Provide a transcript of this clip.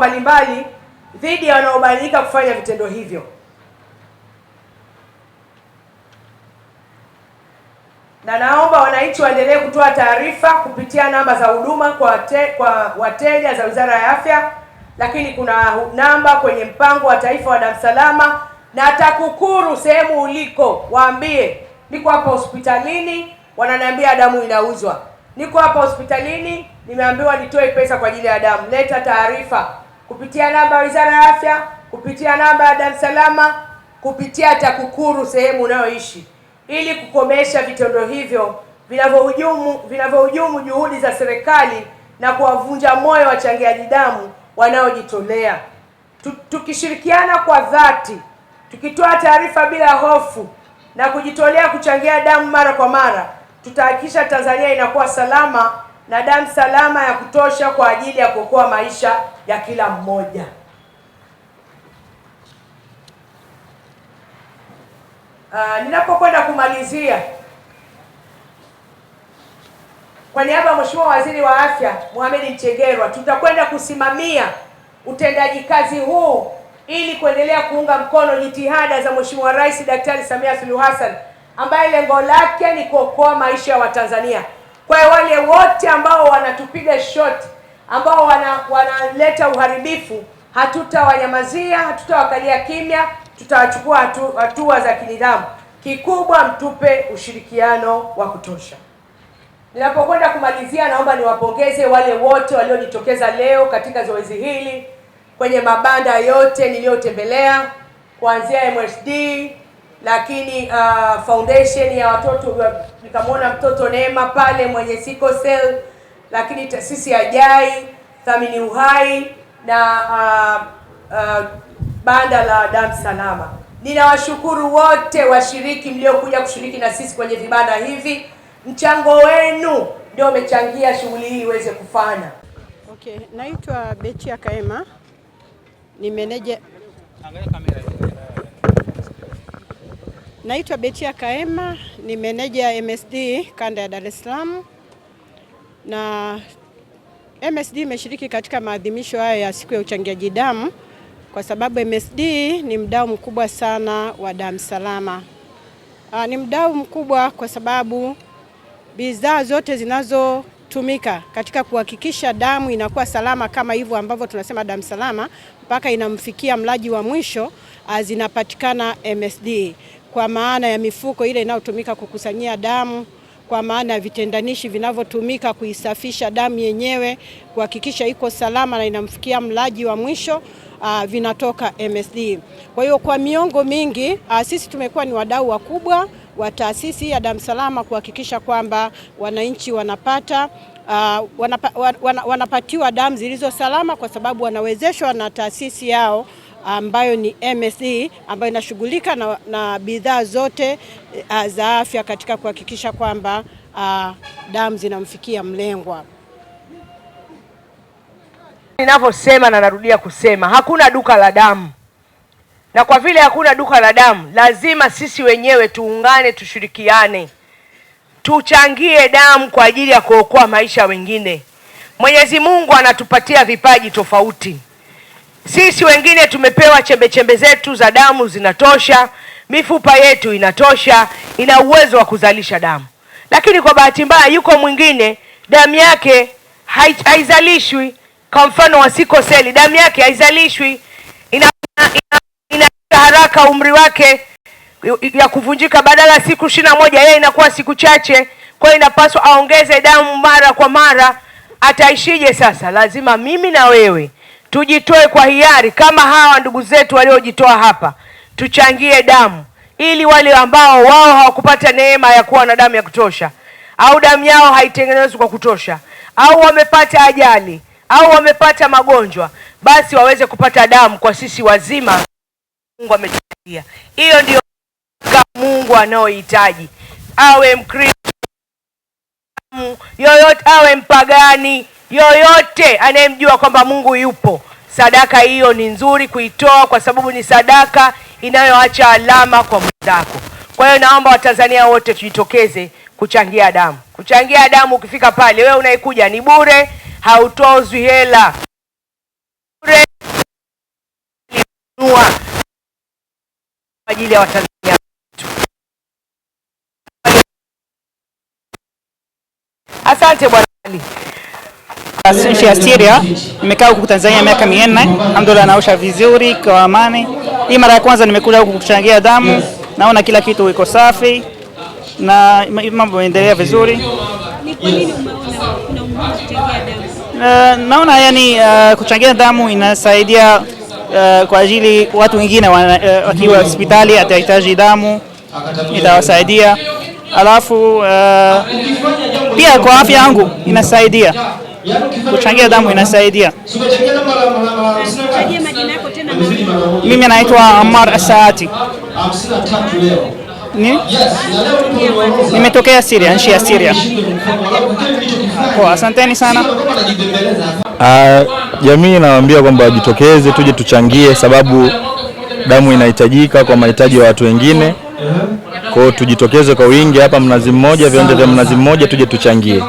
mbalimbali dhidi ya wanaobainika kufanya vitendo hivyo. Na naomba wananchi waendelee kutoa taarifa kupitia namba za huduma kwa wateja za Wizara ya Afya, lakini kuna namba kwenye mpango wa taifa wa damu salama na TAKUKURU. Sehemu uliko waambie, niko hapa hospitalini wananiambia damu inauzwa, niko hapa hospitalini nimeambiwa nitoe pesa kwa ajili ya damu. Leta taarifa kupitia namba ya Wizara ya Afya, kupitia namba ya damu salama, kupitia TAKUKURU sehemu unayoishi, ili kukomesha vitendo hivyo vinavyohujumu juhudi za serikali na kuwavunja moyo wachangiaji damu wanaojitolea. Tukishirikiana kwa dhati, tukitoa taarifa bila hofu na kujitolea kuchangia damu mara kwa mara, tutahakikisha Tanzania inakuwa salama na damu salama ya kutosha kwa ajili ya kuokoa maisha ya kila mmoja. Ninapokwenda kumalizia, kwa niaba ya Mheshimiwa Waziri wa Afya Mohamed Mchengerwa, tutakwenda kusimamia utendaji kazi huu ili kuendelea kuunga mkono jitihada za Mheshimiwa Rais Daktari Samia Suluhu Hassan ambaye lengo lake ni kuokoa maisha ya Watanzania. Kwa hiyo wale wote ambao wanatupiga shot, ambao wanaleta uharibifu, hatutawanyamazia, hatutawakalia kimya, tutawachukua hatua za kinidhamu. Kikubwa mtupe ushirikiano wa kutosha. Ninapokwenda kumalizia, naomba niwapongeze wale wote waliojitokeza leo katika zoezi hili kwenye mabanda yote niliyotembelea, kuanzia MSD, lakini foundation ya watoto, nikamwona mtoto Neema pale mwenye sickle cell, lakini taasisi ya JAI, Thamini Uhai na banda la damu salama. Ninawashukuru wote washiriki mliokuja kushiriki na sisi kwenye vibanda hivi. Mchango wenu ndio umechangia shughuli hii iweze kufana. Okay, naitwa Betia Kaema. Ni meneja. Angalia kamera. Naitwa Betia Kaema, ni meneja MSD kanda ya Dar es Salaam. Na MSD imeshiriki katika maadhimisho haya ya siku ya uchangiaji damu kwa sababu MSD ni mdau mkubwa sana wa damu salama. Ni mdau mkubwa kwa sababu bidhaa zote zinazotumika katika kuhakikisha damu inakuwa salama kama hivyo ambavyo tunasema damu salama mpaka inamfikia mlaji wa mwisho, zinapatikana MSD, kwa maana ya mifuko ile inayotumika kukusanyia damu, kwa maana ya vitendanishi vinavyotumika kuisafisha damu yenyewe kuhakikisha iko salama na inamfikia mlaji wa mwisho, vinatoka MSD. Kwa hiyo kwa miongo mingi sisi tumekuwa ni wadau wakubwa wa taasisi ya damu salama kuhakikisha kwamba wananchi wanapatiwa damu zilizo salama, kwa sababu wanawezeshwa na taasisi yao ambayo ni MSD, ambayo inashughulika na bidhaa zote za afya katika kuhakikisha kwamba damu zinamfikia mlengwa. Ninavyosema na narudia kusema, hakuna duka la damu. Na kwa vile hakuna duka la damu, lazima sisi wenyewe tuungane, tushirikiane, tuchangie damu kwa ajili ya kuokoa maisha wengine. Mwenyezi Mungu anatupatia vipaji tofauti. Sisi wengine tumepewa chembe zetu za damu zinatosha, mifupa yetu inatosha, ina uwezo wa kuzalisha damu. Lakini kwa bahati mbaya yuko mwingine damu yake haizalishwi. Kwa mfano wa sickle cell, damu yake haizalishwi, ina haraka umri wake ya kuvunjika, badala siku 21 yeye inakuwa siku chache. Kwa hiyo inapaswa aongeze damu mara kwa mara. Ataishije sasa? Lazima mimi na wewe tujitoe kwa hiari kama hawa ndugu zetu waliojitoa hapa, tuchangie damu ili wale ambao wao hawakupata neema ya kuwa na damu ya kutosha, au damu yao haitengenezwi kwa kutosha, au wamepata ajali, au wamepata magonjwa, basi waweze kupata damu kwa sisi wazima. Mungu ametujalia. Hiyo ndio Mungu anaohitaji. Awe Mkristo yoyote, awe mpagani yoyote, anayemjua kwamba Mungu yupo, sadaka hiyo ni nzuri kuitoa, kwa sababu ni sadaka inayoacha alama kwa mwenzako. Kwa hiyo naomba Watanzania wote tujitokeze kuchangia damu. Kuchangia damu, ukifika pale wewe unaikuja ni bure, hautozwi hela. Bure. kwa ajili ya Watanzania. Asante Bwana Ali. Nchi ya Syria nimekaa huku Tanzania miaka 4. Alhamdulillah, naosha vizuri kwa amani. Hii mara ya kwanza nimekuja huku kuchangia damu. Naona kila kitu iko safi na mambo yanaendelea vizuri. Ni kwa nini umeona kuna umuhimu kuchangia damu? Naona yani kuchangia damu inasaidia kwa ajili watu wengine wakiwa hospitali atahitaji damu, itawasaidia. Alafu pia kwa afya yangu inasaidia. Kuchangia damu inasaidia. Tajia majina yako tena. Mimi naitwa Ammar Asaati. Nimetokea Syria, nchi ya Syria. Asanteni sana. Jamii nawaambia kwamba wajitokeze, tuje tuchangie, sababu damu inahitajika kwa mahitaji ya watu wengine. Kwa hiyo tujitokeze kwa wingi hapa Mnazi Mmoja, viwanja vya Mnazi Mmoja, tuje tuchangie.